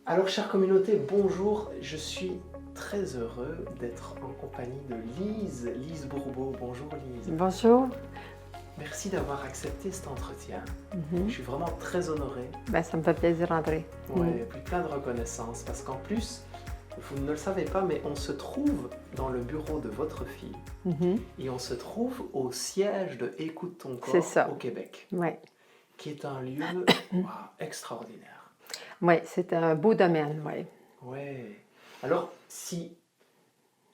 Alors, chère communauté, bonjour. Je suis très heureux d'être en compagnie de Lise Bourbeau. Bonjour Lise. Bonjour. Merci d'avoir accepté cet entretien. Je Mhm. suis vraiment très honoré. Ben, ça me fait plaisir, André. Ouais, puis plein de reconnaissance parce qu'en plus, vous ne le savez pas, mais on se trouve dans le bureau de votre fille Mhm. et on se trouve au siège de Écoute ton C'est corps ça. au Québec, Oui. qui est un lieu extraordinaire. Oui, c'est un beau domaine, oui. Ouais. Alors, si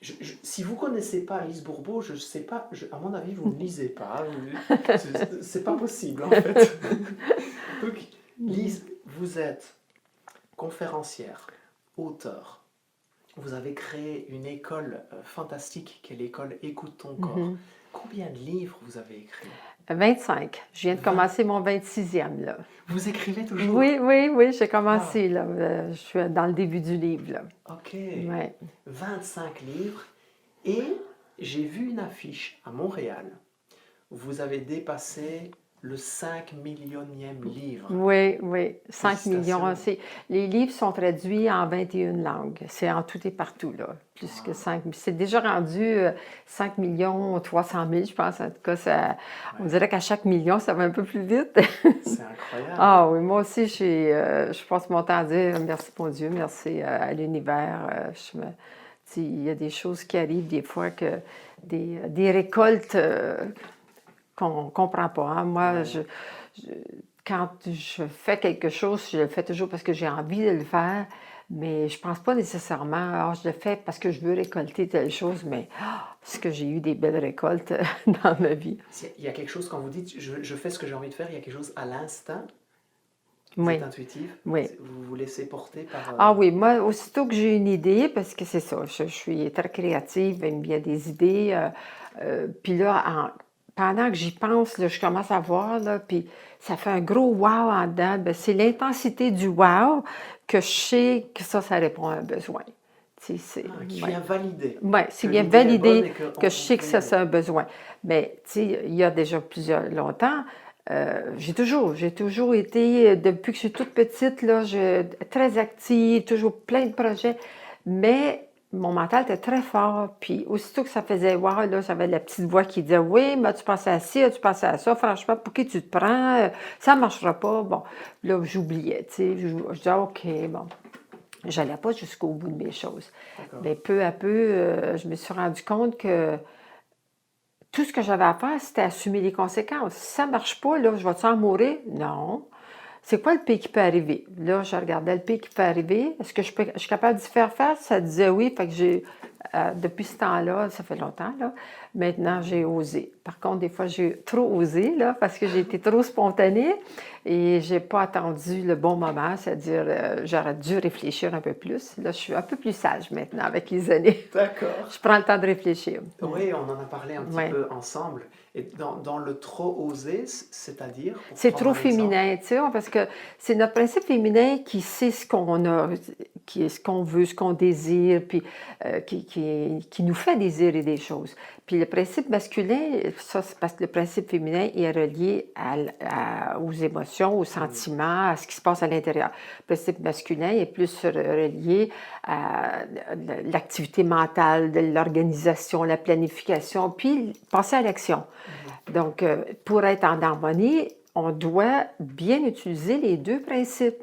vous ne connaissez pas Lise Bourbeau, je ne sais pas, à mon avis, vous ne lisez pas. C'est pas possible, en fait. Donc, Lise, vous êtes conférencière, auteure. Vous avez créé une école fantastique qui est l'école Écoute ton corps. Mhm. Combien de livres vous avez écrits? 25. Je viens de 20. commencer mon 26e, là. Vous écrivez toujours? Oui, j'ai Ah, commencé, là. Je suis dans le début du livre, là. ok. Ouais. 25 livres. Et j'ai vu une affiche à Montréal. Vous avez dépassé le 5 millionième livre. Oui. 5 millions. Félicitations. Les livres sont traduits en 21 langues. C'est en tout et partout, là. Plus que 5. C'est déjà rendu 5 millions 300 000, je pense. En tout cas, on Ouais, dirait qu'à chaque million, ça va un peu plus vite. c'est incroyable. Ah oui, moi aussi, je passe mon temps à dire merci, mon Dieu, merci à l'univers. Il y a des choses qui arrivent des fois, des récoltes qu'on ne comprend pas. Hein. Moi, Ouais. quand je fais quelque chose, je le fais toujours parce que j'ai envie de le faire, mais je ne pense pas nécessairement, je le fais parce que je veux récolter telle chose, mais parce que j'ai eu des belles récoltes dans ma vie. Il y a quelque chose, quand vous dites je fais ce que j'ai envie de faire, il y a quelque chose à l'instinct. Vous êtes Oui, intuitif. oui. Vous vous laissez porter par. Ah oui, moi, aussitôt que j'ai une idée, parce que c'est ça, je suis très créative, il y a des idées. Puis là, pendant que j'y pense, là, je commence à voir, là, puis ça fait un gros wow en dedans. Ben, c'est l'intensité du wow que je sais que ça répond à un besoin. Qui Ouais. vient valider Ouais, c'est que bien l'idée est bonne validé et qu'on que je sais on que peut y ça, c'est aller. un besoin. Mais tu sais, il y a déjà plusieurs longtemps, j'ai toujours été, depuis que je suis toute petite, là, très active, toujours plein de projets. Mais mon mental était très fort. Puis aussitôt que ça faisait voir, là, j'avais la petite voix qui disait oui, mais tu pensais à ci, tu pensais à ça, franchement, pour qui tu te prends? Ça ne marchera pas. Bon, là, j'oubliais, tu sais. Je disais, OK, bon. J'allais pas jusqu'au bout de mes choses. D'accord. Mais peu à peu, je me suis rendu compte que tout ce que j'avais à faire, c'était assumer les conséquences. Si ça ne marche pas, là, je vais-tu en mourir? Non. C'est quoi le pire qui peut arriver? Là, je regardais le pire qui peut arriver. Est-ce que je suis capable d'y faire face? Ça disait oui. Fait que depuis ce temps-là, ça fait longtemps, là, maintenant, j'ai osé. Par contre, des fois, j'ai trop osé, là, parce que j'ai été trop spontanée et j'ai pas attendu le bon moment, c'est-à-dire, j'aurais dû réfléchir un peu plus. Là, je suis un peu plus sage maintenant avec les années. D'accord. Je prends le temps de réfléchir. Oui, on en a parlé un petit Ouais. peu ensemble. Et dans le trop osé, c'est-à-dire, pour C'est prendre trop un exemple. féminin, tu sais, parce que c'est notre principe féminin qui sait ce qu'on a, qui est ce qu'on veut, ce qu'on désire, puis qui nous fait désirer des choses. Puis le principe masculin, ça, c'est parce que le principe féminin est relié aux émotions, aux sentiments, à ce qui se passe à l'intérieur. Le principe masculin est plus relié à l'activité mentale, de l'organisation, la planification, puis passer à l'action. Donc, pour être en harmonie, on doit bien utiliser les deux principes.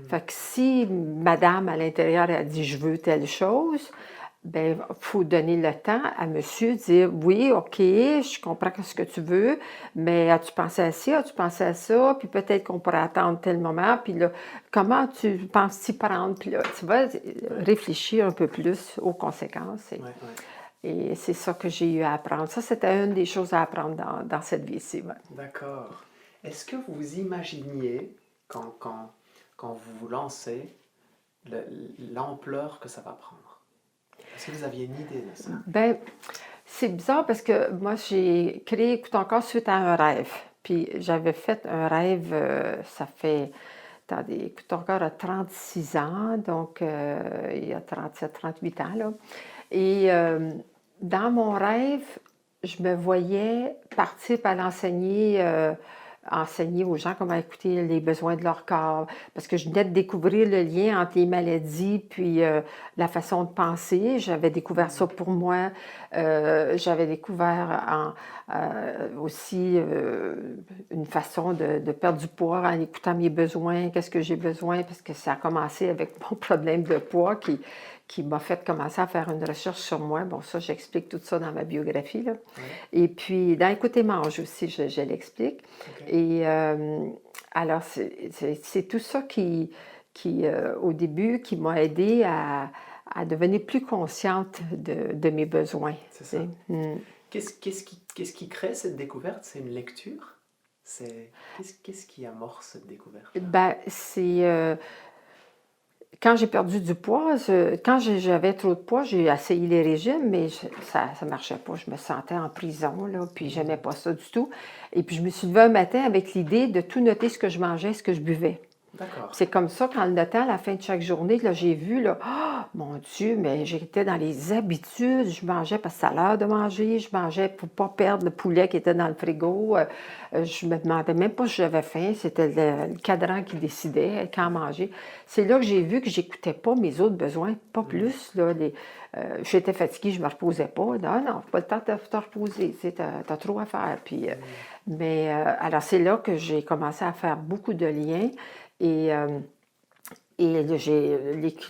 Fait que si madame à l'intérieur a dit je veux telle chose, ben il faut donner le temps à monsieur de dire oui, OK, je comprends ce que tu veux, mais as-tu pensé à ci, as-tu pensé à ça, puis peut-être qu'on pourrait attendre tel moment, puis là, comment tu penses t'y prendre, puis là, tu vas réfléchir un peu plus aux conséquences. Ouais, ouais. Et c'est ça que j'ai eu à apprendre. Ça, c'était une des choses à apprendre dans cette vie-ci. Ouais. D'accord. Est-ce que vous imaginiez, quand vous vous lancez, l'ampleur que ça va prendre? Est-ce que vous aviez une idée de ça? Ben, c'est bizarre parce que moi, j'ai créé Écoute encore suite à un rêve. Puis j'avais fait un rêve, ça fait, attendez, Écoute encore a 36 ans, donc il y a 37, 38 ans, là. Et dans mon rêve, je me voyais partir à l'enseigner enseigner aux gens comment écouter les besoins de leur corps, parce que je venais de découvrir le lien entre les maladies puis la façon de penser. J'avais découvert ça pour moi. J'avais découvert aussi une façon de perdre du poids en écoutant mes besoins, qu'est-ce que j'ai besoin, parce que ça a commencé avec mon problème de poids qui m'a fait commencer à faire une recherche sur moi. Bon, ça, j'explique tout ça dans ma biographie, là. Ouais. Et puis, dans Écoute et mange aussi, je l'explique. Ok. Et alors, c'est tout ça au début, qui m'a aidé à devenir plus consciente de mes besoins. C'est tu ça. sais. Mm. Qu'est-ce qui crée cette découverte? C'est une lecture? Qu'est-ce qui amorce cette découverte? Ben, quand j'ai perdu du poids, quand j'avais trop de poids, j'ai essayé les régimes, mais ça ne marchait pas. Je me sentais en prison, là, puis j'aimais pas ça du tout. Et puis je me suis levée un matin avec l'idée de tout noter ce que je mangeais, ce que je buvais. D'accord. C'est comme ça qu'en le notant à la fin de chaque journée, là, j'ai vu, là, oh, mon Dieu, mais j'étais dans les habitudes. Je mangeais parce que ça a l'air de manger. Je mangeais pour ne pas perdre le poulet qui était dans le frigo. Je me demandais même pas si j'avais faim. C'était le cadran qui décidait quand manger. C'est là que j'ai vu que j'écoutais pas mes autres besoins, pas plus. Là, j'étais fatiguée, je me reposais pas. Non, pas le temps de te reposer. Tu as trop à faire. Puis, mais alors, c'est là que j'ai commencé à faire beaucoup de liens. Et là,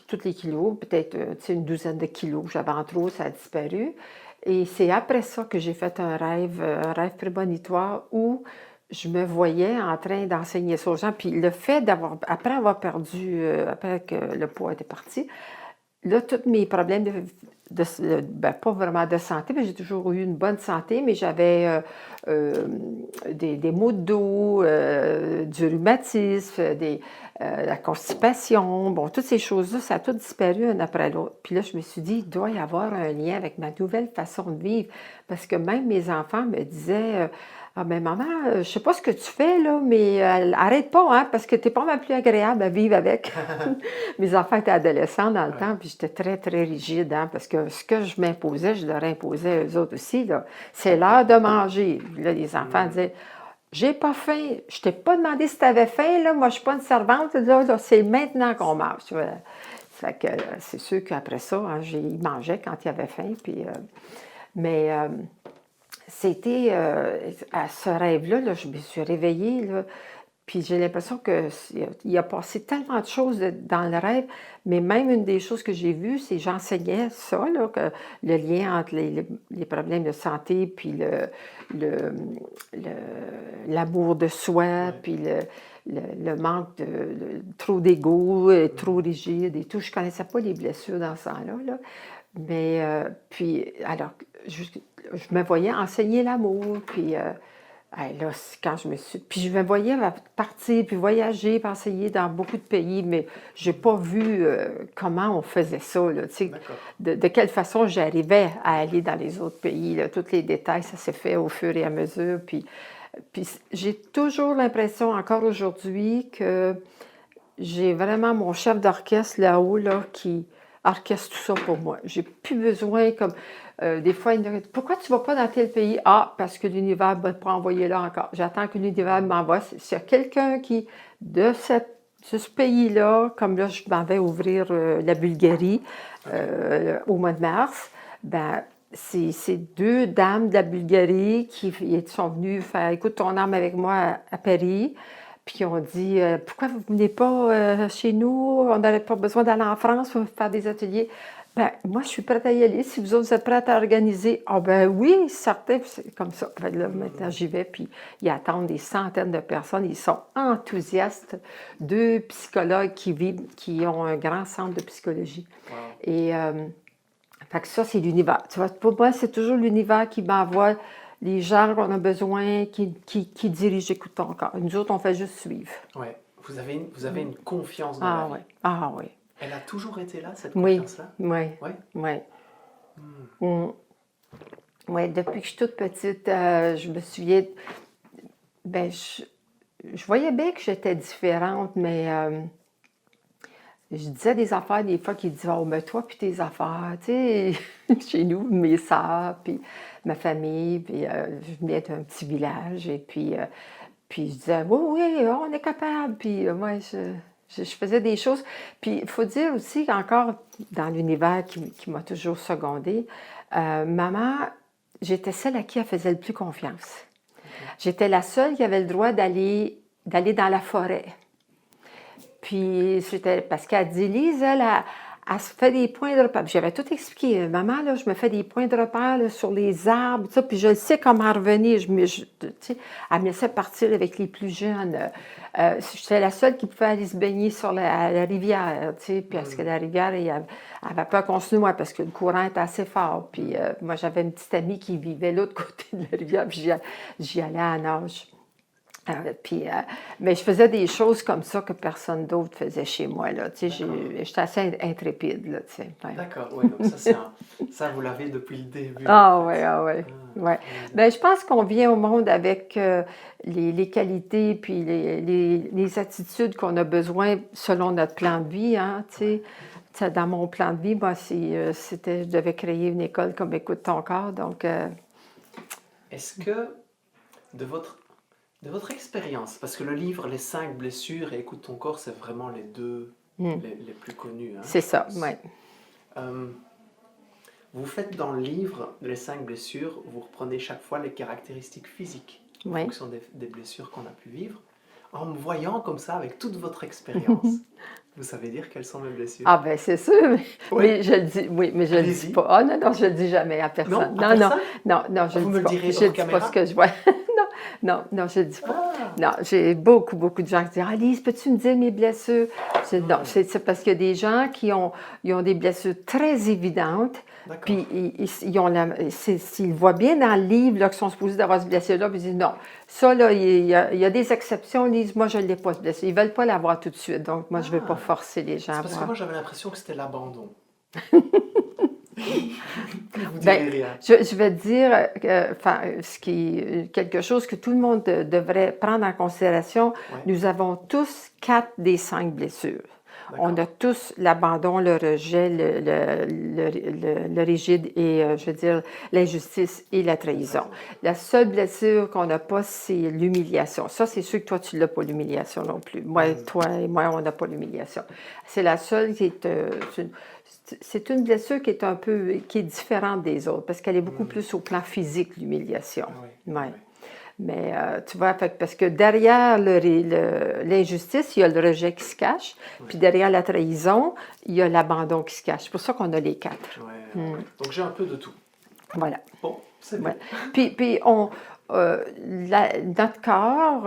tous les kilos, peut-être une douzaine de kilos que j'avais en trop, ça a disparu. Et c'est après ça que j'ai fait un rêve prémonitoire où je me voyais en train d'enseigner ça aux gens. Puis le fait après avoir perdu, après que le poids était parti, là, tous mes problèmes pas vraiment de santé, mais j'ai toujours eu une bonne santé, mais j'avais des maux de dos, du rhumatisme, la constipation, bon, toutes ces choses-là, ça a tout disparu un après l'autre. Puis là, je me suis dit, il doit y avoir un lien avec ma nouvelle façon de vivre, parce que même mes enfants me disaient, ah ben maman, je sais pas ce que tu fais là, mais arrête pas, hein, parce que t'es pas mal plus agréable à vivre avec. Mes enfants étaient adolescents dans le temps, puis j'étais très, très rigide, hein, parce que ce que je m'imposais, je leur imposais eux autres aussi, là. C'est l'heure de manger. Puis là, les enfants disaient, j'ai pas faim. Je t'ai pas demandé si tu avais faim, là. Moi, je suis pas une servante, là, c'est maintenant qu'on mange. Tu vois. Fait que c'est sûr qu'après ça, hein, ils mangeaient quand ils avaient faim, puis... mais c'était à ce rêve-là, là, je me suis réveillée, là, puis j'ai l'impression qu'il a passé tellement de choses dans le rêve, mais même une des choses que j'ai vues, c'est j'enseignais ça, là, que le lien entre les problèmes de santé, puis l'amour de soi, Ouais. puis le manque trop d'ego, trop rigide et tout. Je ne connaissais pas les blessures dans ce temps-là, là. Mais puis, alors, je me voyais enseigner l'amour, puis hey, là, quand je me suis... Puis je me voyais partir, puis voyager, puis enseigner dans beaucoup de pays, mais je n'ai pas vu comment on faisait ça, là, tu sais, D'accord. de quelle façon j'arrivais à aller dans les autres pays, là. Tous les détails, ça s'est fait au fur et à mesure, puis j'ai toujours l'impression, encore aujourd'hui, que j'ai vraiment mon chef d'orchestre là-haut, là, qui orchestre tout ça pour moi. J'ai plus besoin, comme des fois, il me dit, pourquoi tu ne vas pas dans tel pays? Ah, parce que l'univers ne m'a pas envoyé là encore. J'attends que l'univers m'envoie. S'il y a quelqu'un qui, de ce pays-là, comme là, je m'en vais ouvrir la Bulgarie au mois de mars, ben c'est deux dames de la Bulgarie qui sont venues faire écoute ton âme avec moi à Paris. Puis on dit pourquoi vous ne venez pas chez nous? On n'aurait pas besoin d'aller en France pour faire des ateliers. Ben, moi, je suis prête à y aller. Si vous autres êtes prêts à organiser, ah ben oui, certain, c'est comme ça. Ben là, maintenant, j'y vais, puis ils attendent des centaines de personnes. Ils sont enthousiastes. Deux psychologues qui ont un grand centre de psychologie. Wow. Et fait que ça, c'est l'univers. Tu vois, pour moi, c'est toujours l'univers qui m'envoie les gens qu'on a besoin, qui dirigent, écoute ton corps. Nous autres, on fait juste suivre. Ouais. Vous avez une confiance dans Ah la vie. oui, ah oui. Elle a toujours été là, cette Oui, confiance-là? oui, Ouais. oui. Oui, depuis que je suis toute petite, je me souviens, ben, je voyais bien que j'étais différente, mais je disais des affaires des fois qui disaient, oh, mais toi, puis tes affaires, tu sais, chez nous, mes sœurs, puis ma famille, puis je venais d'un petit village, et puis Puis je disais, oui, oui, on est capable. Puis moi, je faisais des choses. Puis il faut dire aussi qu'encore dans l'univers qui m'a toujours secondée, maman, j'étais celle à qui elle faisait le plus confiance. J'étais la seule qui avait le droit d'aller dans la forêt. Puis c'était parce qu'elle dit, Lise, elle se fait des points de repère. Puis j'avais tout expliqué. Maman, là, je me fais des points de repère là, sur les arbres, ça, puis je sais comment revenir. Tu sais, elle me laissait partir avec les plus jeunes. J'étais la seule qui pouvait aller se baigner à la rivière, tu sais, parce que la rivière, elle avait peur qu'on se noie parce que le courant était assez fort. Puis moi, j'avais une petite amie qui vivait de l'autre côté de la rivière, puis j'y allais à nage. Mais je faisais des choses comme ça que personne d'autre faisait chez moi. Là. Tu sais, j'étais assez intrépide. Là, tu sais. Ouais. D'accord, oui, donc ça, vous l'avez depuis le début. Ah en oui, fait. ah oui. Ah, Ouais. Ben, je pense qu'on vient au monde avec les qualités puis les attitudes qu'on a besoin selon notre plan de vie. Hein, tu sais. Dans mon plan de vie, moi, je devais créer une école comme Écoute ton corps. Donc, Est-ce que de votre expérience, parce que le livre Les 5 blessures et Écoute ton corps, c'est vraiment les deux les plus connus. Hein, c'est je ça, pense. oui. Vous faites dans le livre Les 5 blessures, vous reprenez chaque fois les caractéristiques physiques en Oui. fonction des blessures qu'on a pu vivre. En me voyant comme ça, avec toute votre expérience, vous savez dire quelles sont mes blessures? Ah ben c'est sûr, Oui. mais je le dis, oui, mais je le dis Allez-y. pas. Ah non, non, je le dis jamais à personne. Non, à personne? Non, je Vous le me dis le pas. direz Je hors le dis pas caméra? ce que je vois. Non, je le dis pas. Ah, Non, j'ai beaucoup de gens qui disent, Alice, peux-tu me dire mes blessures? Je dis, non, c'est parce qu'il y a des gens ils ont des blessures très évidentes, d'accord. puis s'ils voient bien dans le livre là, qu'ils sont supposés d'avoir cette blessure-là, puis ils disent, non, ça, là, il y a des exceptions, ils disent, moi, je ne l'ai pas, cette blessure. Ils ne veulent pas l'avoir tout de suite, donc moi, je ne veux pas forcer les gens C'est à parce que voir. moi j'avais l'impression que c'était l'abandon. Vous Ben, direz rien. je vais te dire quelque chose que tout le monde devrait prendre en considération. Ouais. Nous avons tous 4 des 5 blessures. On D'accord. a tous l'abandon, le rejet, le rigide et, je veux dire, l'injustice et la trahison. La seule blessure qu'on n'a pas, c'est l'humiliation. Ça, c'est sûr que toi, tu ne l'as pas, l'humiliation non plus. Moi, toi et moi, on n'a pas l'humiliation. C'est la seule qui est... c'est une blessure qui est différente des autres, parce qu'elle est beaucoup plus au plan physique, l'humiliation. Ah oui, Ouais. oui. Mais tu vois, parce que derrière l'injustice, il y a le rejet qui se cache, puis derrière la trahison, il y a l'abandon qui se cache. C'est pour ça qu'on a les 4. Ouais. Donc j'ai un peu de tout. Voilà. Bon, c'est bien. Ouais. Puis notre corps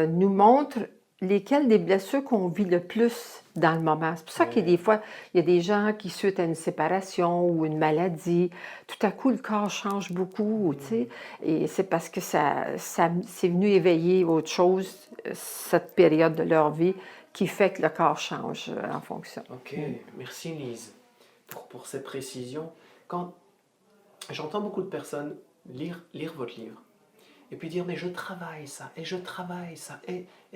nous montre lesquelles des blessures qu'on vit le plus dans le moment. C'est pour ça qu'il y a des fois, il y a des gens qui, suite à une séparation ou une maladie, tout à coup, le corps change beaucoup, tu sais. Et c'est parce que c'est venu éveiller autre chose, cette période de leur vie, qui fait que le corps change en fonction. Ok, merci Lise pour ces précisions. Quand j'entends beaucoup de personnes lire votre livre et puis dire mais je travaille ça et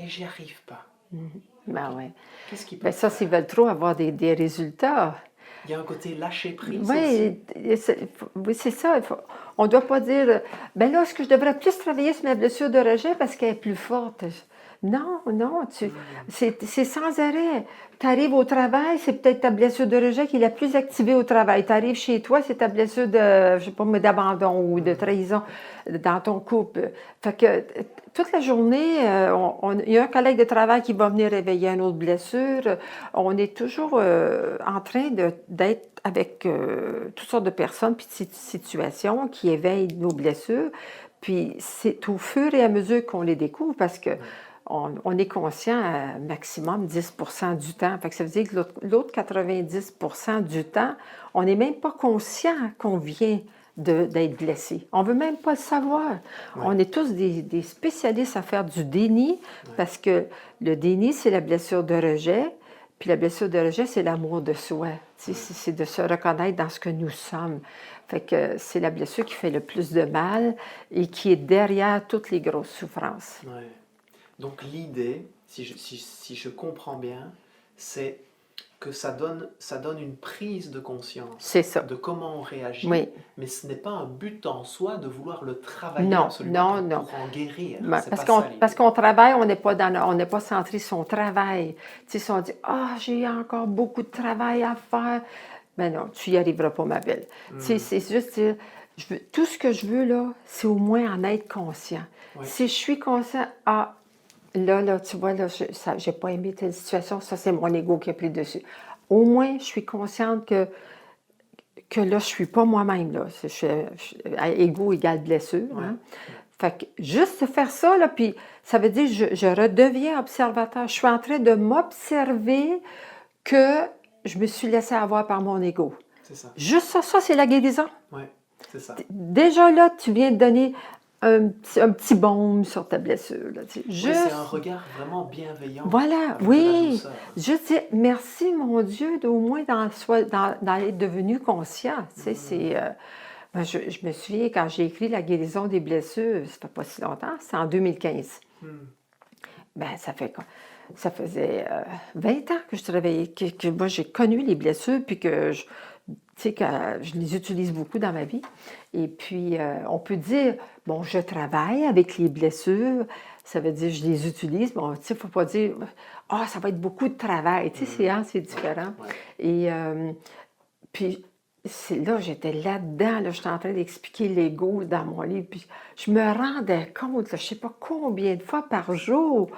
j'y arrive pas. Ben ouais. Qu'est-ce qui peut Ben ça, s'ils veulent trop avoir des résultats. Il y a un côté lâcher prise Oui, aussi. oui, c'est ça. On ne doit pas dire, ben là, est-ce que je devrais plus travailler sur ma blessure de rejet parce qu'elle est plus forte? Non, c'est sans arrêt. Tu arrives au travail, c'est peut-être ta blessure de rejet qui est la plus activée au travail. Tu arrives chez toi, c'est ta blessure de, je sais pas, d'abandon ou de trahison dans ton couple. Fait que toute la journée, il y a un collègue de travail qui va venir réveiller une autre blessure. On est toujours en train d'être avec toutes sortes de personnes puis de situations qui éveillent nos blessures. Puis c'est au fur et à mesure qu'on les découvre parce que on est conscient à maximum 10% du temps. Fait que ça veut dire que l'autre 90% du temps, on n'est même pas conscient qu'on vient d'être blessé. On ne veut même pas le savoir. Ouais. On est tous des spécialistes à faire du déni parce que le déni, c'est la blessure de rejet. Puis la blessure de rejet, c'est l'amour de soi. C'est de se reconnaître dans ce que nous sommes. Fait que c'est la blessure qui fait le plus de mal et qui est derrière toutes les grosses souffrances. Ouais. Donc l'idée, si je comprends bien, c'est que ça donne une prise de conscience C'est ça. de comment on réagit, Oui. mais ce n'est pas un but en soi de vouloir le travailler Non, absolument non, non. pour en guérir. Ben, C'est parce pas ça l'idée. parce qu'on travaille, on n'est pas centré sur son travail. Tu sais, si on dit, ah, j'ai encore beaucoup de travail à faire, ben non, tu n'y arriveras pas, ma belle. Tu sais, c'est juste dire, tout ce que je veux, là, c'est au moins en être conscient. Oui. Si je suis conscient, ah, là, tu vois, là, j'ai pas aimé telle situation, ça, c'est mon ego qui a pris le dessus. Au moins, je suis consciente que là, je ne suis pas moi-même, là. Ego égale blessure, Ouais. hein. Fait que juste faire ça, là, puis ça veut dire que je redeviens observateur. Je suis en train de m'observer que je me suis laissée avoir par mon ego. C'est ça. Juste ça, c'est la guérison. Oui, c'est ça. Déjà là, tu viens de donner un petit baume sur ta blessure. Là, tu sais. Oui, Juste, c'est un regard vraiment bienveillant. voilà, avec de la oui. douceur. Juste dire merci, mon Dieu, d'au moins dans être devenu conscient. Tu sais, c'est... ben, je me souviens, quand j'ai écrit La guérison des blessures, ça fait pas si longtemps, c'est en 2015. Ben, ça faisait 20 ans que je travaillais, que moi j'ai connu les blessures, puis que tu sais, que je les utilise beaucoup dans ma vie. Et puis, on peut dire, bon, je travaille avec les blessures, ça veut dire je les utilise. Bon, tu sais, il ne faut pas dire, ah, ça va être beaucoup de travail. Tu sais, c'est différent. Ouais. Et puis, là, j'étais là-dedans, là, j'étais en train d'expliquer l'ego dans mon livre, puis je me rendais compte, là, je ne sais pas combien de fois par jour,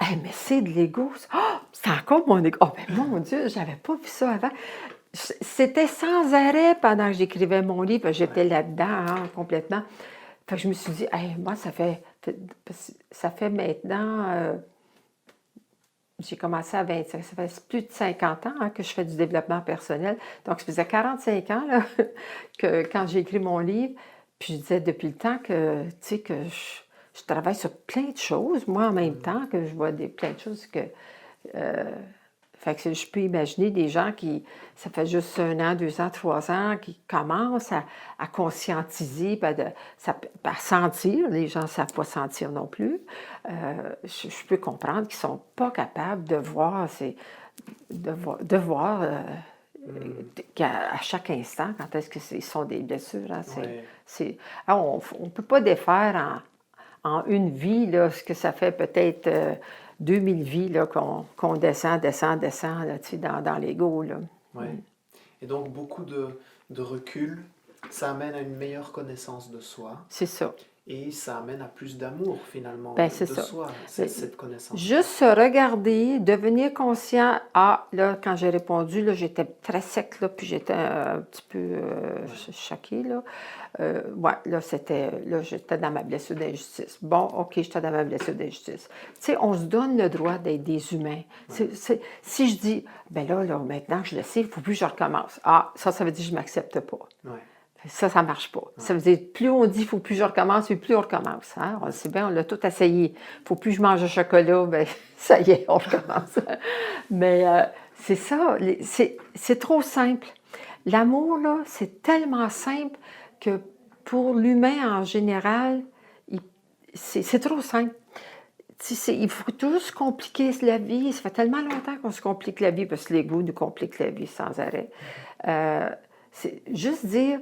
hey, mais c'est de l'ego, ça. Ah, c'est encore mon ego. Oh, ben mon Dieu, je n'avais pas vu ça avant. C'était sans arrêt pendant que j'écrivais mon livre, j'étais là-dedans, hein, complètement. Fait que je me suis dit, hey, moi, ça fait maintenant... j'ai commencé à 25, ça fait plus de 50 ans hein, que je fais du développement personnel. Donc, ça faisait 45 ans là, que quand j'ai écrit mon livre, puis je disais depuis le temps que, tu sais, que je travaille sur plein de choses, moi en même temps, que je vois plein de choses que... fait que je peux imaginer des gens qui, ça fait juste 1 an, 2 ans, 3 ans, qui commencent à conscientiser, à sentir. Les gens ne savent pas sentir non plus. Je peux comprendre qu'ils ne sont pas capables de voir, qu'à chaque instant, quand est-ce que ce sont des blessures. Hein, on ne peut pas défaire en une vie, là, ce que ça fait peut-être 2000 vies là, qu'on descend là, tu sais, dans l'ego. Ouais. Et donc, beaucoup de recul, ça amène à une meilleure connaissance de soi. C'est ça. Et ça amène à plus d'amour, finalement, Ben, de c'est ça. soi, cette connaissance. Juste se regarder, devenir conscient. Ah, là, quand j'ai répondu, là, j'étais très sec, là, puis j'étais un petit peu choquée, là. Ouais, là, j'étais dans ma blessure d'injustice. Bon, OK, j'étais dans ma blessure d'injustice. Tu sais, on se donne le droit d'être des humains. Si je dis, ben là, maintenant que je le sais, il ne faut plus que je recommence. Ah, ça veut dire que je ne m'accepte pas. Ouais. Ça ne marche pas. Ça veut dire, plus on dit, il ne faut plus que je recommence, et plus on recommence. Hein? On le sait bien, on l'a tout essayé. Il ne faut plus que je mange de chocolat, ben ça y est, on recommence. Mais c'est ça, c'est trop simple. L'amour, là, c'est tellement simple que pour l'humain en général, c'est trop simple. Il faut toujours se compliquer la vie. Ça fait tellement longtemps qu'on se complique la vie, parce que l'ego nous complique la vie sans arrêt. C'est juste dire...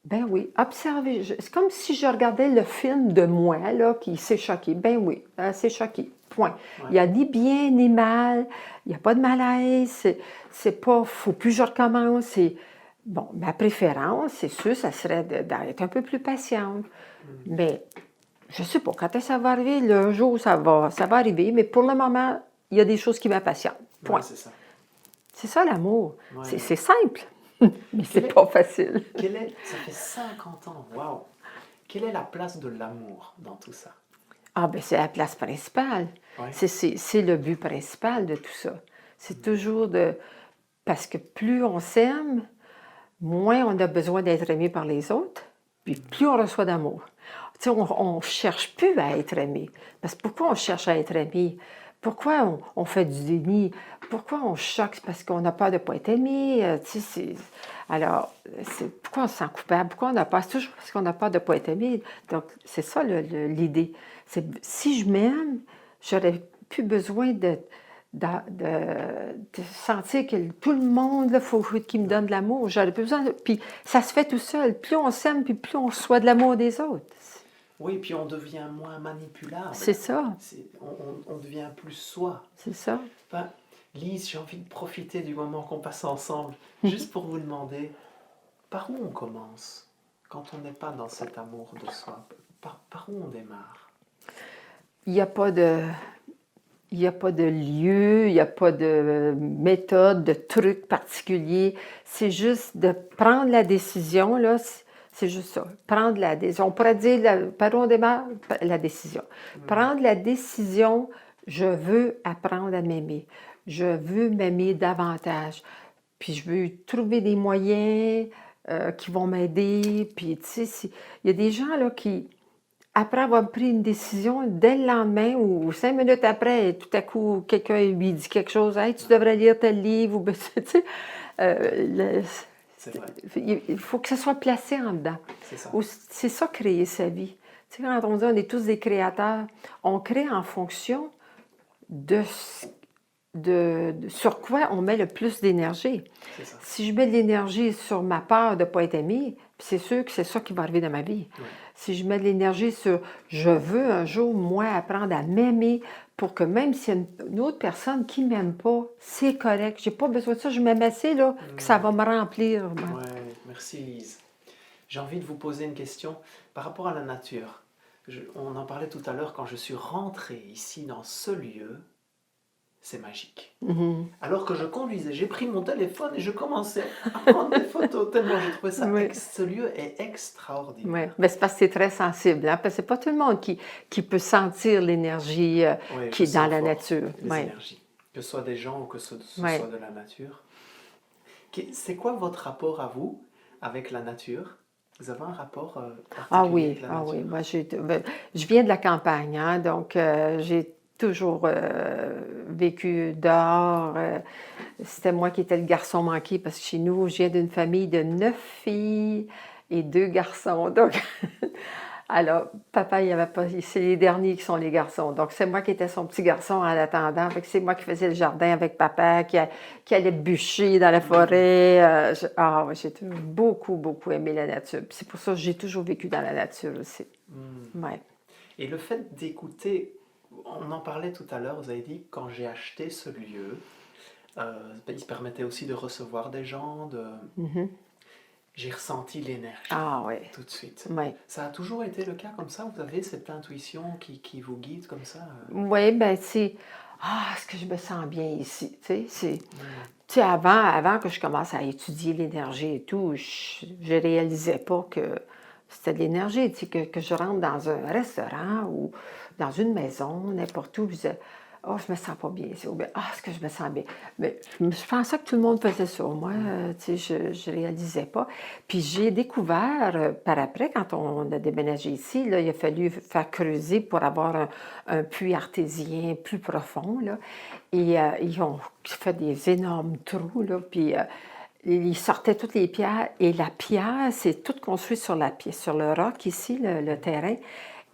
Ben oui, observer. C'est comme si je regardais le film de moi, là, qui s'est choqué. Ben oui, c'est choqué. Point. Ouais. Il n'y a ni bien ni mal. Il n'y a pas de malaise. C'est pas, faut plus que je recommence. Bon, ma préférence, c'est sûr, ça serait d'être un peu plus patiente. Mais je ne sais pas, quand ça va arriver, le jour où ça va arriver. Mais pour le moment, il y a des choses qui m'impatientent. Point. Ouais, c'est ça. C'est ça l'amour. Ouais. C'est simple. Mais c'est pas facile. Ça fait 50 ans, waouh! Quelle est la place de l'amour dans tout ça? Ah, ben c'est la place principale. Ouais. C'est le but principal de tout ça. C'est toujours parce que plus on s'aime, moins on a besoin d'être aimé par les autres, puis plus on reçoit d'amour. Tu sais, on ne cherche plus à être aimé. Parce que pourquoi on cherche à être aimé? Pourquoi on fait du déni? Pourquoi on choque? C'est parce qu'on a peur de ne pas être aimé. Alors, pourquoi on se sent coupable? Pourquoi on a peur? C'est toujours parce qu'on a peur de ne pas être aimé. Donc, c'est ça l'idée. Si je m'aime, j'aurais plus besoin de sentir que tout le monde, il faut qu'il me donne de l'amour. J'aurais pas besoin puis ça se fait tout seul. Plus on s'aime, puis plus on reçoit de l'amour des autres. Oui, puis on devient moins manipulable. C'est ça, On devient plus soi. c'est ça. Enfin, Lise, j'ai envie de profiter du moment qu'on passe ensemble, juste pour vous demander, par où on commence quand on n'est pas dans cet amour de soi? Par où on démarre? Il n'y a pas de... Il n'y a pas de lieu, il n'y a pas de méthode, de truc particulier. C'est juste de prendre la décision, là, c'est juste ça. Prendre la décision. On pourrait dire, par où on démarre? La décision. Prendre la décision, je veux apprendre à m'aimer. Je veux m'aimer davantage. Puis je veux trouver des moyens qui vont m'aider. Puis, tu sais, il y a des gens, là, qui... Après avoir pris une décision, dès le lendemain ou 5 minutes après, tout à coup, quelqu'un lui dit quelque chose. Hey, tu devrais lire tel livre. Ou, tu sais, C'est vrai, il faut que ça soit placé en dedans. c'est ça. C'est ça, créer sa vie. Tu sais, quand on dit on est tous des créateurs, on crée en fonction de sur quoi on met le plus d'énergie. C'est ça. Si je mets de l'énergie sur ma peur de ne pas être aimée, c'est sûr que c'est ça qui va arriver dans ma vie. Ouais. Si je mets de l'énergie sur je veux un jour, moi, apprendre à m'aimer pour que même s'il y a une autre personne qui ne m'aime pas, c'est correct. J'ai pas besoin de ça. Je m'aime assez là, que ça va me remplir. moi. Ouais, merci Lise. J'ai envie de vous poser une question par rapport à la nature. On en parlait tout à l'heure, quand je suis rentré ici dans ce lieu, c'est magique. Mhm. Alors que je conduisais, j'ai pris mon téléphone et je commençais à prendre des photos tellement j'ai trouvé ça. Oui. Ce lieu est extraordinaire. Ouais. Mais c'est parce que c'est très sensible. Hein? Parce que c'est pas tout le monde qui peut sentir l'énergie Ouais, qui je est dans sens la fort nature. les Ouais. énergies. Que ce soit des gens ou que ce Ouais. soit de la nature. C'est quoi votre rapport à vous avec la nature? Vous avez un rapport particulier Ah avec oui, la ah nature? oui. Moi, je viens de la campagne, hein, donc j'ai toujours vécu dehors. C'était moi qui étais le garçon manqué parce que chez nous, je viens d'une famille de 9 filles et 2 garçons. Donc, alors, papa, il n'y avait pas. C'est les derniers qui sont les garçons. Donc, c'est moi qui étais son petit garçon en attendant. Fait que c'est moi qui faisais le jardin avec papa, qui allait bûcher dans la forêt. Ouais, j'ai toujours beaucoup, beaucoup aimé la nature. Puis c'est pour ça que j'ai toujours vécu dans la nature aussi. Hmm. Ouais. Et le fait d'écouter, on en parlait tout à l'heure, vous avez dit, quand j'ai acheté ce lieu, il se permettait aussi de recevoir des gens, Mhm. j'ai ressenti l'énergie Ah oui. tout de suite. Ouais. Ça a toujours été le cas comme ça? Vous avez cette intuition qui vous guide comme ça? Oui, ben c'est est-ce que je me sens bien ici? Tu sais, avant que je commence à étudier l'énergie et tout, je réalisais pas que c'était de l'énergie. Tu sais, que je rentre dans un restaurant ou dans une maison, n'importe où, puis oh, je me sens pas bien ici. Ou bien, est-ce que je me sens bien? Mais je pensais que tout le monde faisait ça. Moi, tu sais, je réalisais pas. Puis j'ai découvert par après, quand on a déménagé ici, là, il a fallu faire creuser pour avoir un puits artésien plus profond, là. Et ils ont fait des énormes trous, là, puis ils sortaient toutes les pierres. Et la pierre, c'est tout construit sur sur le roc ici, le terrain.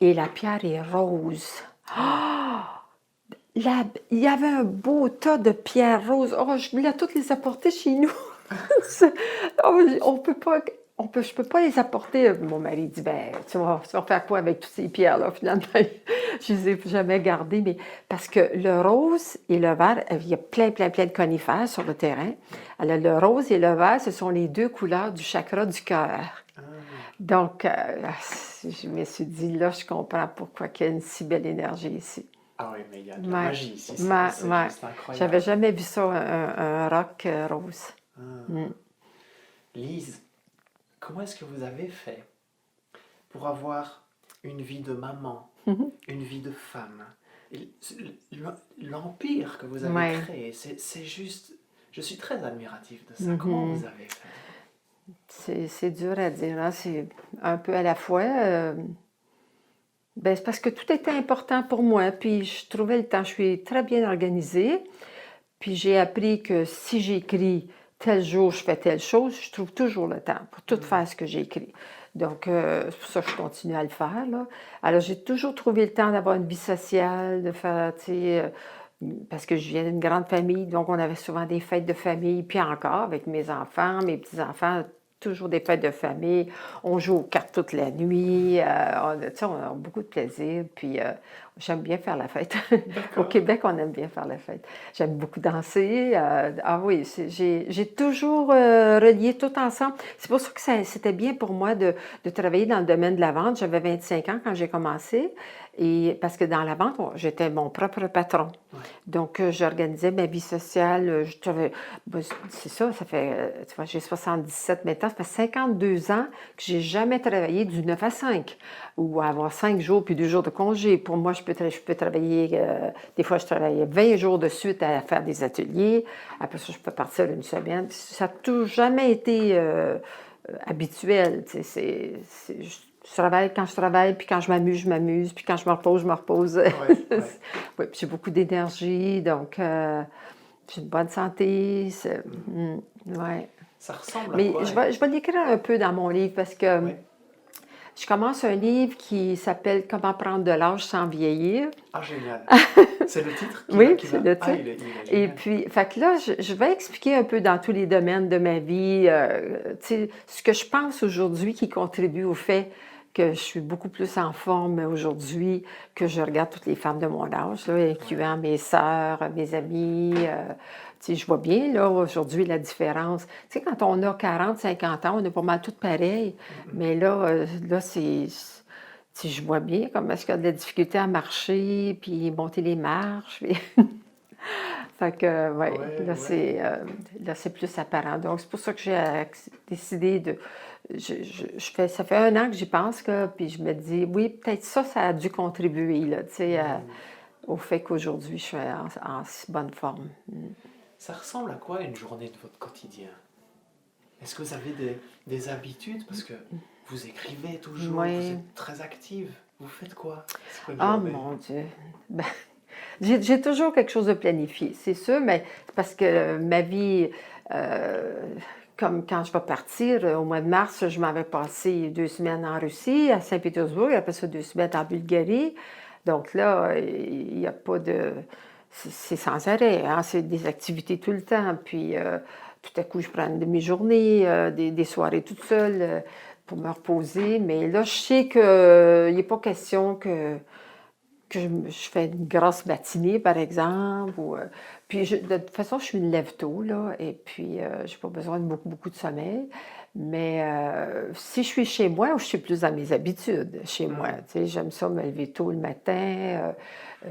Et la pierre est rose. Il y avait un beau tas de pierres roses. Oh, je voulais toutes les apporter chez nous. On peut pas, je peux pas les apporter. Mon mari dit, ben, tu vas faire quoi avec toutes ces pierres-là, finalement? Je les ai jamais gardées, mais parce que le rose et le vert, il y a plein, plein, plein de conifères sur le terrain. Alors, le rose et le vert, ce sont les 2 couleurs du chakra du cœur. Ah, Donc, je me suis dit, là, je comprends pourquoi il y a une si belle énergie ici. ah oui, mais il y a de la Ouais. magie ici, c'est Ouais. juste incroyable. J'avais jamais vu ça, un roc rose. Ah. Mm. Lise, comment est-ce que vous avez fait pour avoir une vie de maman, une vie de femme? L'empire que vous avez Ouais. créé, c'est juste... Je suis très admiratif de ça. Comment vous avez fait? C'est dur à dire, hein. C'est un peu à la fois. Ben, c'est parce que tout était important pour moi, puis je trouvais le temps. Je suis très bien organisée, puis j'ai appris que si j'écris tel jour, je fais telle chose, je trouve toujours le temps pour tout faire ce que j'ai écrit. Donc, c'est pour ça que je continue à le faire, là. Alors, j'ai toujours trouvé le temps d'avoir une vie sociale, de faire, tu sais, parce que je viens d'une grande famille, donc on avait souvent des fêtes de famille, puis encore avec mes enfants, mes petits-enfants, toujours des fêtes de famille. On joue aux cartes toute la nuit, tu sais, on a beaucoup de plaisir, puis j'aime bien faire la fête. Au D'accord. Québec, on aime bien faire la fête. J'aime beaucoup danser. Ah oui, j'ai toujours relié tout ensemble. C'est pour ça que c'était bien pour moi de travailler dans le domaine de la vente. J'avais 25 ans quand j'ai commencé. Et parce que dans la vente, j'étais mon propre patron. Ouais. Donc, j'organisais ma vie sociale. C'est ça, ça fait, tu vois, j'ai 77 maintenant, ça fait 52 ans que j'ai jamais travaillé du 9 à 5 ou avoir 5 jours puis 2 jours de congé. Pour moi, je peux travailler, des fois, je travaillais 20 jours de suite à faire des ateliers. Après ça, je peux partir une semaine. Ça n'a jamais été habituel. Tu sais, je travaille quand je travaille, puis quand je m'amuse, puis quand je me repose, je me repose. Ouais, ouais. Oui, puis j'ai beaucoup d'énergie, donc j'ai une bonne santé. Ouais. Ça ressemble à Mais quoi? je vais l'écrire un peu dans mon livre parce que Ouais. je commence un livre qui s'appelle Comment prendre de l'âge sans vieillir. Ah, génial. C'est le titre Oui, qui c'est va... le Ah, titre. il est Et génial. puis, fait que là, je vais expliquer un peu dans tous les domaines de ma vie, tu sais, ce que je pense aujourd'hui qui contribue au fait que je suis beaucoup plus en forme aujourd'hui que je regarde toutes les femmes de mon âge, là, incluant mes sœurs, mes amis. Tu sais, je vois bien, là, aujourd'hui, la différence. Tu sais, quand on a 40, 50 ans, on est pas mal toutes pareilles. Mais là, tu sais, je vois bien comment est-ce qu'il y a de la difficulté à marcher, puis monter les marches. Fait que, ouais, Ouais, ouais. là, c'est plus apparent. Donc, c'est pour ça que j'ai décidé de. Ça fait un an que j'y pense, puis je me dis, oui, peut-être ça a dû contribuer, là, tu sais, au fait qu'aujourd'hui, je suis en si bonne forme. Ça ressemble à quoi une journée de votre quotidien? Est-ce que vous avez des habitudes? Parce que vous écrivez toujours, vous Oui. êtes très active. Vous faites quoi? C'est quoi une Ah, journée? mon Dieu. Ben, j'ai toujours quelque chose de planifié, c'est sûr, mais parce que ma vie, euh, comme quand je vais partir, au mois de mars, je m'avais passé 2 semaines en Russie, à Saint-Pétersbourg, après ça 2 semaines en Bulgarie. Donc là, il n'y a pas de... C'est sans arrêt, hein, c'est des activités tout le temps. Puis tout à coup, je prends une demi-journée, des soirées toute seule pour me reposer. Mais là, je sais qu'il n'est pas question que je fais une grosse matinée, par exemple. Puis, de toute façon, je suis une lève-tôt, là, et puis je n'ai pas besoin de beaucoup, beaucoup de sommeil. Mais si je suis chez moi, je suis plus dans mes habitudes chez moi. Hmm. Tu sais, j'aime ça me lever tôt le matin.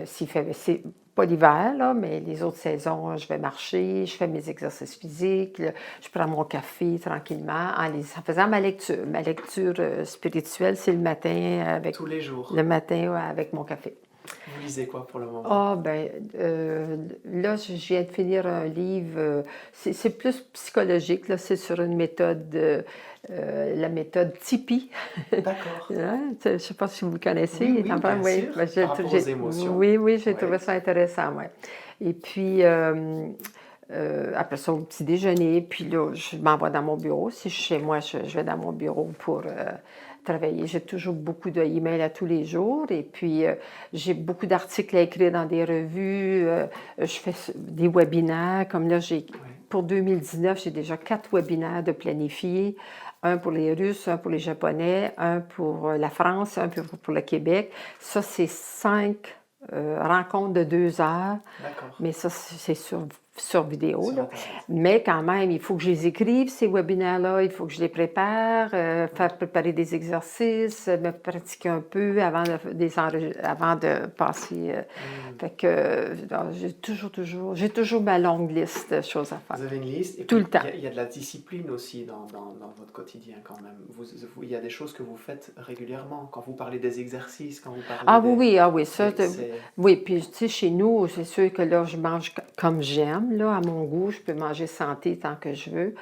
S'il fait, c'est pas l'hiver, là, mais les autres saisons, je vais marcher, je fais mes exercices physiques, là, je prends mon café tranquillement en faisant ma lecture. Ma lecture spirituelle, c'est le matin Tous les jours. le matin ouais, avec mon café. Vous lisez quoi pour le moment? Ah, ben, là, je viens de finir un livre, c'est plus psychologique, là, c'est sur une méthode, la méthode Tipeee. D'accord. Hein, je ne sais pas si vous le connaissez, Oui, il est oui, en train, bien oui, sûr. ben, Par rapport aux émotions. oui, oui, j'ai trouvé Ouais. ça intéressant, ouais. Et puis, après ça, au petit déjeuner, puis là, je m'en vais dans mon bureau. Si je suis chez moi, je vais dans mon bureau pour travailler. J'ai toujours beaucoup d'emails à tous les jours et puis j'ai beaucoup d'articles à écrire dans des revues. Je fais des webinaires, comme là, Ouais. pour 2019, j'ai déjà 4 webinaires de planifiés. Un pour les Russes, un pour les Japonais, un pour la France, un pour le Québec. Ça, c'est 5 rencontres de 2 heures. D'accord. Mais ça, c'est sur vidéo, Sur là. Internet. Mais quand même, il faut que je les écrive, ces webinaires-là, il faut que je les prépare, faire préparer des exercices, me pratiquer un peu avant de passer. Hmm. Fait que j'ai toujours ma longue liste de choses à faire. Vous avez une liste et Tout puis le temps. il y a de la discipline aussi dans votre quotidien quand même. Il y a des choses que vous faites régulièrement. Quand vous parlez des exercices, quand vous Ah parlez oui, des... oui, ah oui, ça, C'est... oui, puis tu sais, chez nous, c'est sûr que là, je mange comme j'aime, là, à mon goût, je peux manger santé tant que je veux,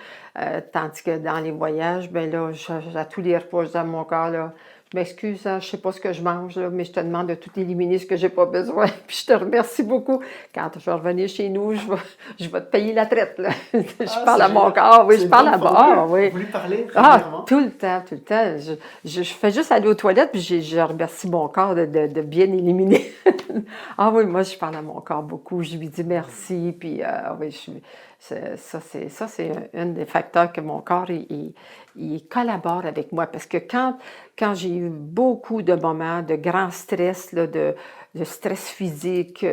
tandis que dans les voyages, ben là, à tous les repas dans mon corps, là, je m'excuse, hein, je ne sais pas ce que je mange, là, mais je te demande de tout éliminer ce que j'ai pas besoin. Puis je te remercie beaucoup. Quand je vais revenir chez nous, je vais te payer la traite, là. Je parle à mon corps, oui, je parle à moi, oui. Vous lui parlez Ah, régulièrement? tout le temps, tout le temps. Je fais juste aller aux toilettes, puis je remercie mon corps de bien éliminer. Ah oui, moi, je parle à mon corps beaucoup. Je lui dis merci, puis oui, ça, c'est un des facteurs que mon corps, il collabore avec moi. Parce que quand j'ai eu beaucoup de moments de grand stress, là, de stress physique, tu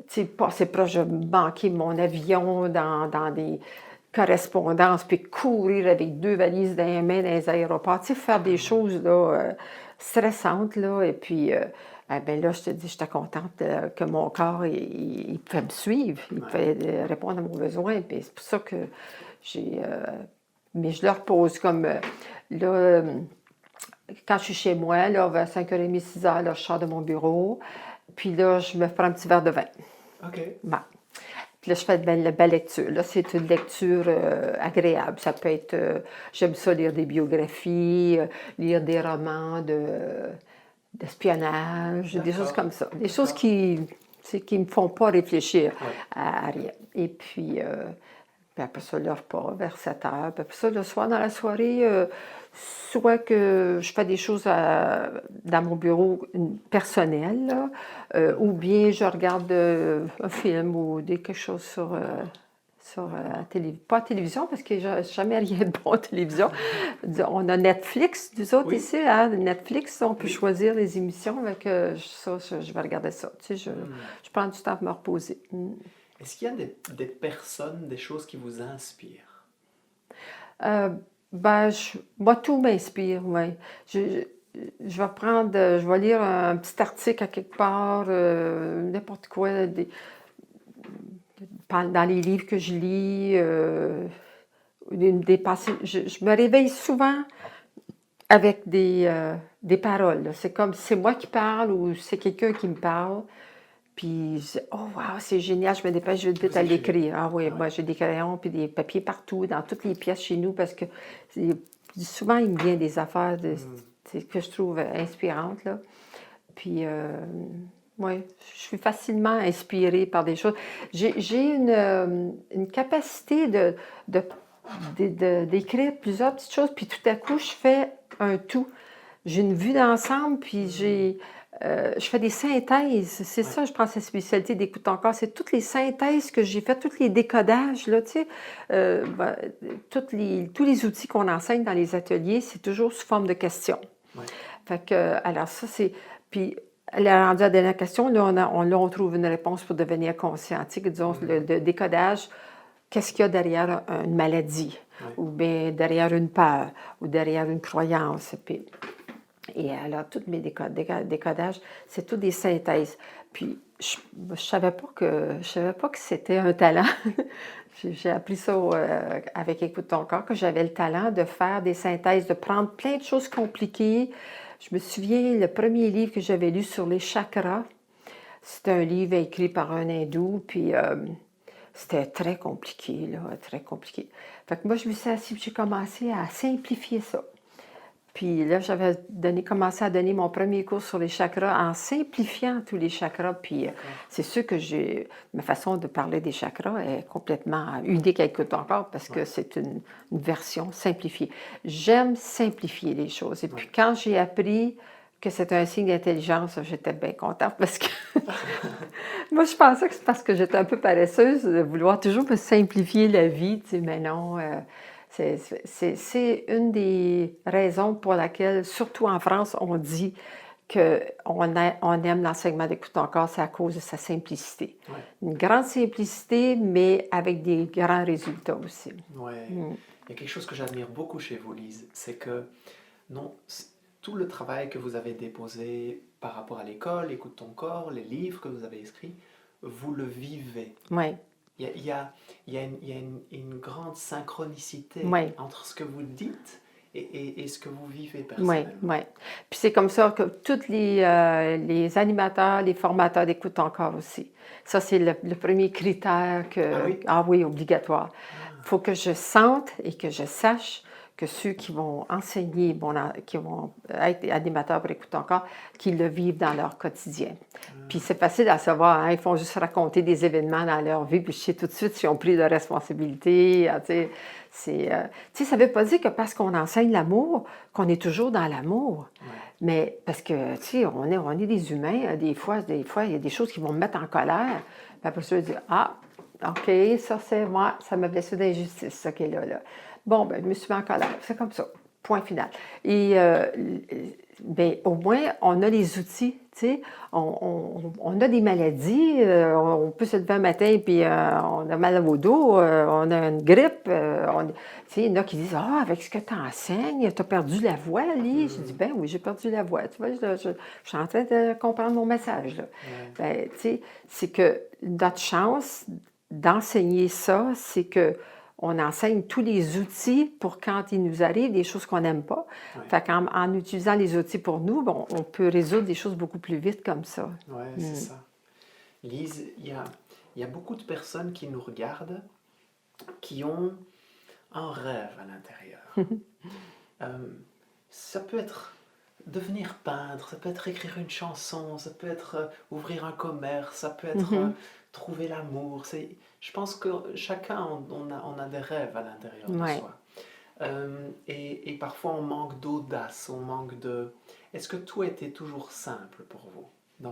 sais, passer proche de manquer mon avion dans des correspondance, puis courir avec 2 valises dans les mains dans les aéroports, tu sais, faire des choses là, stressantes, là, et puis, ben là, je te dis, j'étais contente que mon corps, il pouvait me suivre, il pouvait répondre à mon besoin, puis c'est pour ça que j'ai... mais je le repose comme, là, quand je suis chez moi, là, vers 5h30, 6h, là, je sors de mon bureau, puis là, je me prends un petit verre de vin. OK. Bon. Puis là, je fais de la belle lecture. Là, c'est une lecture agréable. Ça peut être, j'aime ça lire des biographies, lire des romans d'espionnage, des choses comme ça. Des choses qui ne me font pas réfléchir à rien. Et puis après ça, le repas vers 7h. Puis après ça, le soir, dans la soirée, soit que je fais des choses dans mon bureau personnel, là, ou bien je regarde un film ou quelque chose sur pas à télévision, parce que j'ai jamais rien de bon à télévision. On a Netflix, nous autres ici. Hein? Netflix, on peut choisir les émissions. Avec, ça, je vais regarder ça. Tu sais, je prends du temps pour me reposer. Est-ce qu'il y a des personnes, des choses qui vous inspirent? Ben, moi, tout m'inspire, oui. Je vais lire un petit article à quelque part, n'importe quoi, dans les livres que je lis, des pensées. Je me réveille souvent avec des paroles. C'est comme si c'est moi qui parle ou c'est quelqu'un qui me parle. Puis, oh, wow, c'est génial, je me dépêche vite à l'écrire. Ah oui, moi, j'ai des crayons puis des papiers partout, dans toutes les pièces chez nous, parce que souvent, il me vient des affaires que je trouve inspirantes, là. Puis, oui, je suis facilement inspirée par des choses. J'ai une capacité d'écrire plusieurs petites choses, puis tout à coup, je fais un tout. J'ai une vue d'ensemble, puis je fais des synthèses. C'est ça, je pense, la spécialité d'Écoute ton corps. C'est toutes les synthèses que j'ai faites, tous les décodages, là, tu sais. Tous les outils qu'on enseigne dans les ateliers, c'est toujours sous forme de questions. Ouais. Fait que, alors ça, c'est... Puis, là, rendu à la dernière question, là, on trouve une réponse pour devenir conscient. Tu sais, disons, le décodage, qu'est-ce qu'il y a derrière une maladie, ou bien derrière une peur, ou derrière une croyance. Puis, et alors, tous mes décodages, c'est tout des synthèses. Puis, je ne savais pas que c'était un talent. J'ai appris ça avec Écoute ton corps, que j'avais le talent de faire des synthèses, de prendre plein de choses compliquées. Je me souviens, le premier livre que j'avais lu sur les chakras, c'était un livre écrit par un hindou, puis c'était très compliqué, là, très compliqué. Fait que moi, je me suis assise, j'ai commencé à simplifier ça. Puis là, j'avais commencé à donner mon premier cours sur les chakras en simplifiant tous les chakras. Puis c'est sûr que ma façon de parler des chakras est complètement unique à Écoute ton corps, parce que c'est une version simplifiée. J'aime simplifier les choses. Et puis quand j'ai appris que c'était un signe d'intelligence, j'étais bien contente, parce que moi, je pensais que c'est parce que j'étais un peu paresseuse de vouloir toujours me simplifier la vie, tu sais, mais non. C'est une des raisons pour laquelle, surtout en France, on dit qu'on aime l'enseignement d'Écoute ton corps, c'est à cause de sa simplicité. Ouais. Une grande simplicité, mais avec des grands résultats aussi. Oui. Il y a quelque chose que j'admire beaucoup chez vous, Lise, c'est que tout le travail que vous avez déposé par rapport à l'école, Écoute ton corps, les livres que vous avez écrits, vous le vivez. Oui. Il y a une grande synchronicité entre ce que vous dites et ce que vous vivez personnellement. Oui. Puis c'est comme ça que tous les animateurs, les formateurs d'Écoute ton corps aussi. Ça, c'est le premier critère que... Ah oui? Ah oui, obligatoire. Il faut que je sente et que je sache que ceux qui vont enseigner, qui vont être animateurs pour Écoute ton corps, qu'ils le vivent dans leur quotidien. Puis c'est facile à savoir, hein, ils font juste raconter des événements dans leur vie, puis je sais tout de suite s'ils ont pris de responsabilité. Ça ne veut pas dire que parce qu'on enseigne l'amour, qu'on est toujours dans l'amour. Ouais. Mais parce que, on est des humains, des fois, il y a des choses qui vont me mettre en colère. Puis après ça, je dis, ah, OK, ça c'est moi, ça m'a blessé d'injustice, ça qui est là. Bon, ben, je me suis mis en colère. C'est comme ça. Point final. Et ben, au moins, on a les outils, tu sais. On a des maladies. On peut se lever un matin puis on a mal au dos, on a une grippe. Tu sais, il y en a qui disent, ah, avec ce que tu enseignes, tu as perdu la voix, Lise. Je dis, ben oui, j'ai perdu la voix. Tu vois, je suis en train de comprendre mon message, là. Ben, tu sais, c'est que notre chance d'enseigner ça, c'est que on enseigne tous les outils pour quand il nous arrive des choses qu'on n'aime pas. Ouais. Fait en utilisant les outils pour nous, bon, on peut résoudre des choses beaucoup plus vite comme ça. Ouais, c'est ça. Lise, il y a beaucoup de personnes qui nous regardent qui ont un rêve à l'intérieur. Ça peut être devenir peintre, ça peut être écrire une chanson, ça peut être ouvrir un commerce, ça peut être trouver l'amour. Je pense que chacun, on a des rêves à l'intérieur de Ouais. soi. Et parfois, on manque d'audace, on manque de... Est-ce que tout était toujours simple pour vous dans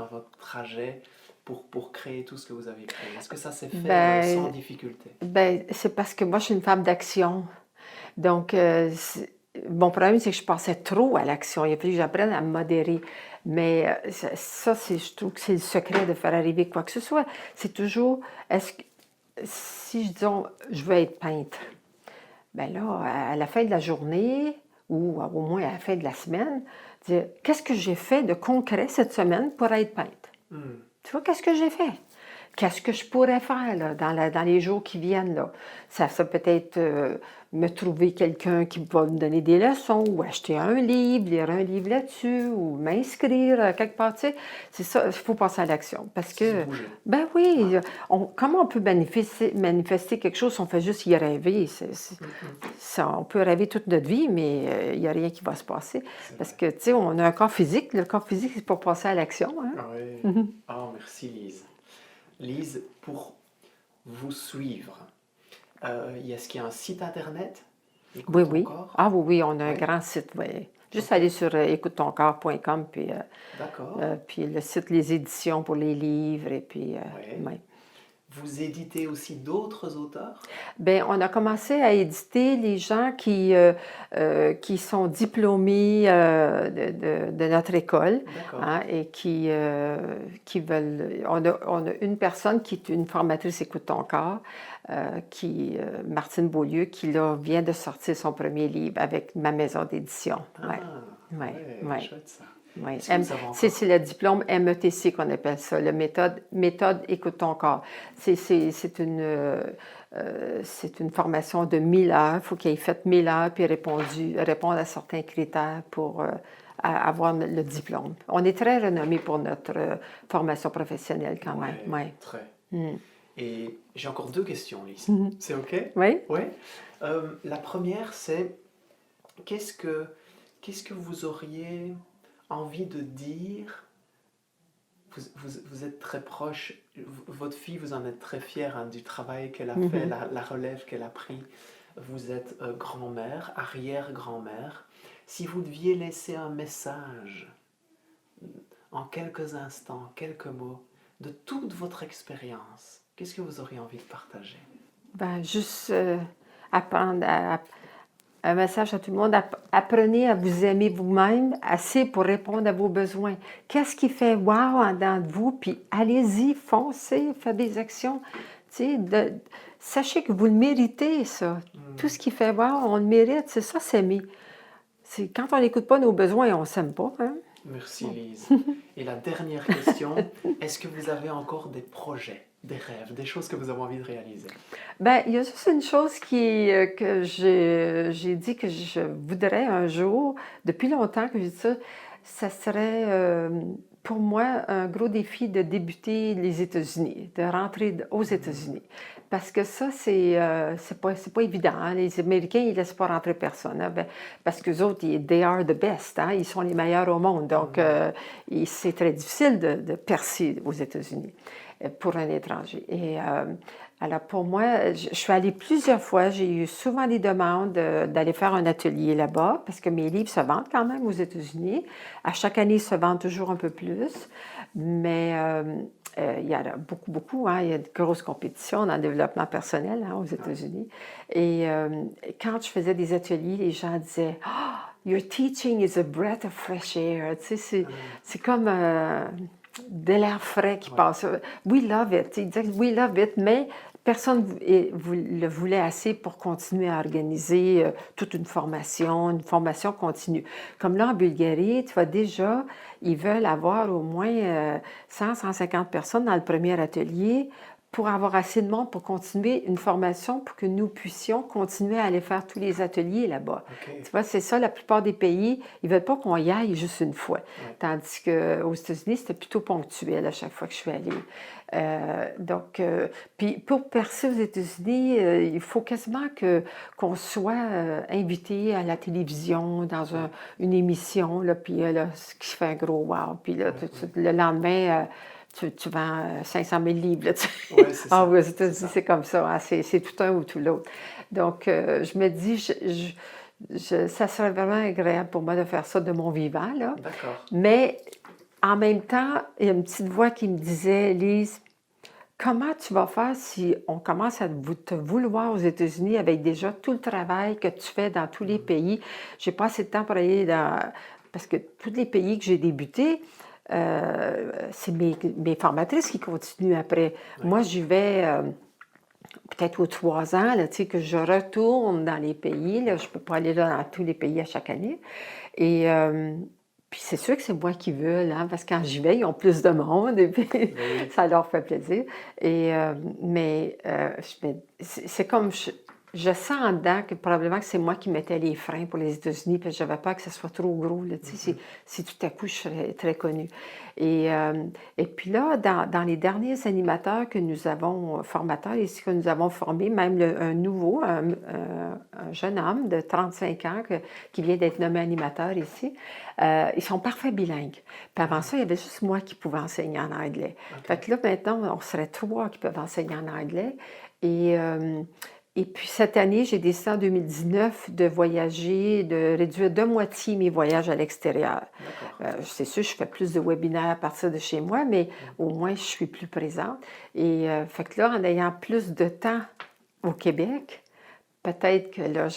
votre trajet pour créer tout ce que vous avez créé? Est-ce que ça s'est fait sans difficulté? Ben, c'est parce que moi, je suis une femme d'action. Donc, mon problème, c'est que je passais trop à l'action. Il a fallu que j'apprenne à me modérer. Mais je trouve que c'est le secret de faire arriver quoi que ce soit. C'est toujours, si disons, je veux être peintre, bien là, à la fin de la journée, ou au moins à la fin de la semaine, dire, qu'est-ce que j'ai fait de concret cette semaine pour être peintre? Tu vois, qu'est-ce que j'ai fait? Qu'est-ce que je pourrais faire là, dans les jours qui viennent? Là? Ça peut être me trouver quelqu'un qui va me donner des leçons, ou acheter un livre, lire un livre là-dessus, ou m'inscrire quelque part. Tu sais, c'est ça, il faut passer à l'action. Parce que, ben oui, comment on peut manifester quelque chose si on fait juste y rêver? On peut rêver toute notre vie, mais il n'y a rien qui va se passer. Parce que, tu sais, on a un corps physique. Le corps physique, c'est pour passer à l'action. Hein? Oui. Oh, merci Lise. Lise, pour vous suivre, est-ce qu'il y a un site internet? Oui. Ah oui, on a un Oui. grand site, oui. Juste aller sur écoutetoncorps.com, puis, puis le site, les éditions pour les livres, et puis, ouais. Vous éditez aussi d'autres auteurs? Bien, on a commencé à éditer les gens qui sont diplômés de notre école, hein, et qui veulent... On a une personne qui est une formatrice Écoute ton corps, Martine Beaulieu, qui là, vient de sortir son premier livre avec ma maison d'édition. Ouais, chouette ça. Oui, c'est le diplôme METC qu'on appelle ça, la méthode Écoute ton corps. C'est une formation de 1000 heures. Il faut qu'il ait fait 1000 heures puis répondre à certains critères pour avoir le diplôme. On est très renommé pour notre formation professionnelle quand même. Ouais. Très. Et j'ai encore 2 questions, Lise. C'est OK? Oui. La première, c'est qu'est-ce que vous auriez envie de dire? Vous êtes très proche, votre fille, vous en êtes très fière, hein, du travail qu'elle a fait, la relève qu'elle a pris. Vous êtes grand-mère, arrière-grand-mère. Si vous deviez laisser un message en quelques instants, quelques mots, de toute votre expérience, qu'est-ce que vous auriez envie de partager? Ben, juste apprendre un message à tout le monde, apprenez à vous aimer vous-même assez pour répondre à vos besoins. Qu'est-ce qui fait wow en dedans de vous? Puis allez-y, foncez, faites des actions. Sachez que vous le méritez, ça. Tout ce qui fait wow, on le mérite. C'est ça, s'aimer. Quand on n'écoute pas nos besoins, on ne s'aime pas. Hein? Merci, Lise. Et la dernière question, est-ce que vous avez encore des projets, des rêves, des choses que vous avez envie de réaliser? Bien, il y a juste une chose que j'ai dit que je voudrais un jour, depuis longtemps que je dis ça, ça serait pour moi un gros défi de débuter les États-Unis, de rentrer aux États-Unis. Parce que ça, c'est pas évident, hein. Les Américains, ils ne laissent pas rentrer personne, hein. Parce qu'eux autres, they are the best, hein. Ils sont les meilleurs au monde. Donc, c'est très difficile de percer aux États-Unis pour un étranger. Et alors, pour moi, je suis allée plusieurs fois. J'ai eu souvent des demandes d'aller faire un atelier là-bas parce que mes livres se vendent quand même aux États-Unis. À chaque année, ils se vendent toujours un peu plus. Mais il y en a beaucoup, hein. Il y a de grosses compétitions dans le développement personnel, hein, aux États-Unis. Et quand je faisais des ateliers, les gens disaient « Oh, your teaching is a breath of fresh air. » Tu sais, c'est comme de l'air frais qui passe. We love it. Ils disaient « We love it », mais personne ne le voulait assez pour continuer à organiser toute une formation continue. Comme là, en Bulgarie, tu vois déjà, ils veulent avoir au moins 100-150 personnes dans le premier atelier pour avoir assez de monde pour continuer une formation, pour que nous puissions continuer à aller faire tous les ateliers là-bas. Okay. Tu vois, c'est ça, la plupart des pays, ils ne veulent pas qu'on y aille juste une fois. Tandis qu'aux États-Unis, c'était plutôt ponctuel à chaque fois que je suis allée. Puis pour percer aux États-Unis, il faut quasiment qu'on soit invité à la télévision, dans une émission, là, puis là, ce qui fait un gros wow. Puis là, le lendemain, tu vends 500 000 livres. Là, tu sais. Ouais, c'est ça. Aux États-Unis, c'est comme ça. Hein, c'est tout un ou tout l'autre. Donc, je me dis, ça serait vraiment agréable pour moi de faire ça de mon vivant. Là. D'accord. Mais en même temps, il y a une petite voix qui me disait, Lise, comment tu vas faire si on commence à te vouloir aux États-Unis avec déjà tout le travail que tu fais dans tous les pays? Je n'ai pas assez de temps pour aller dans... Parce que tous les pays que j'ai débutés, c'est mes formatrices qui continuent après. Ouais. Moi, j'y vais peut-être aux 3 ans, là, tu sais, que je retourne dans les pays. Là, je ne peux pas aller là dans tous les pays à chaque année. Et puis c'est sûr que c'est moi qui veux, hein, parce que quand j'y vais, ils ont plus de monde et puis oui. Ça leur fait plaisir. Et, c'est comme... Je sens en dedans que probablement que c'est moi qui mettais les freins pour les États-Unis, parce que je n'avais peur que ce soit trop gros, là, tu sais, si tout à coup je serais très connue. Et puis là, dans les derniers animateurs que nous avons, formateurs ici, que nous avons formés, même un nouveau, un jeune homme de 35 ans qui vient d'être nommé animateur ici, ils sont parfaits bilingues. Puis avant ça, il y avait juste moi qui pouvais enseigner en anglais. Okay. Fait que là, maintenant, on serait 3 qui peuvent enseigner en anglais. Et puis cette année, j'ai décidé en 2019 de voyager, de réduire de moitié mes voyages à l'extérieur. C'est sûr, je fais plus de webinaires à partir de chez moi, mais au moins je suis plus présente. Et fait que là, en ayant plus de temps au Québec, peut-être que là,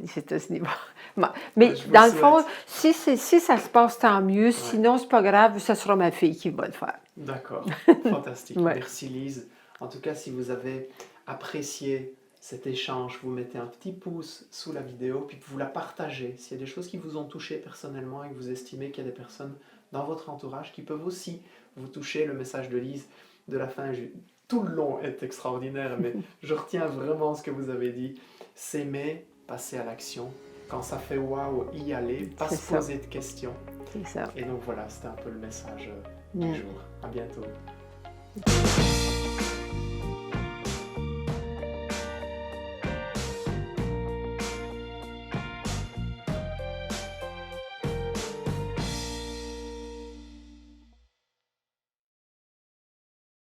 les États-Unis vont... Mais dans le fond, si ça se passe, tant mieux. Sinon, c'est pas grave, ce sera ma fille qui va le faire. D'accord, fantastique. Merci Lise. En tout cas, si vous avez apprécié cet échange, vous mettez un petit pouce sous la vidéo, puis vous la partagez. S'il y a des choses qui vous ont touché personnellement et que vous estimez qu'il y a des personnes dans votre entourage qui peuvent aussi vous toucher, le message de Lise de la fin, tout le long est extraordinaire, mais je retiens vraiment ce que vous avez dit. S'aimer, passer à l'action. Quand ça fait waouh, y aller, pas se poser de questions. C'est ça. Et donc voilà, c'était un peu le message du jour. À bientôt.